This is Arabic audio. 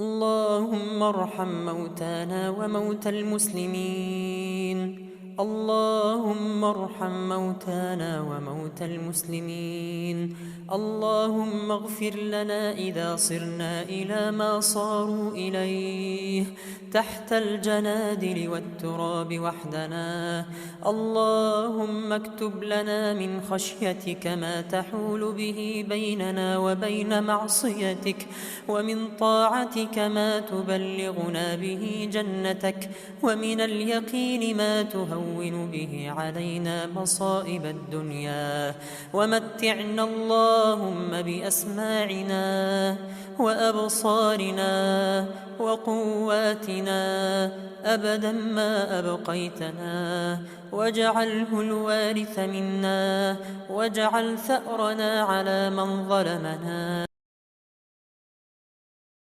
اللهم ارحم موتانا وموتى المسلمين. اللهم ارحم موتانا وموتى المسلمين. اللهم اغفر لنا إذا صرنا إلى ما صاروا إليه تحت الجنادل والتراب وحدنا. اللهم اكتب لنا من خشيتك ما تحول به بيننا وبين معصيتك، ومن طاعتك ما تبلغنا به جنتك، ومن اليقين ما تهون به علينا مصائب الدنيا. ومتعنا اللهم بأسماعنا وأبصارنا وقواتنا أبدا ما أبقيتنا، واجعله الوارث منا، واجعل ثأرنا على من ظلمنا.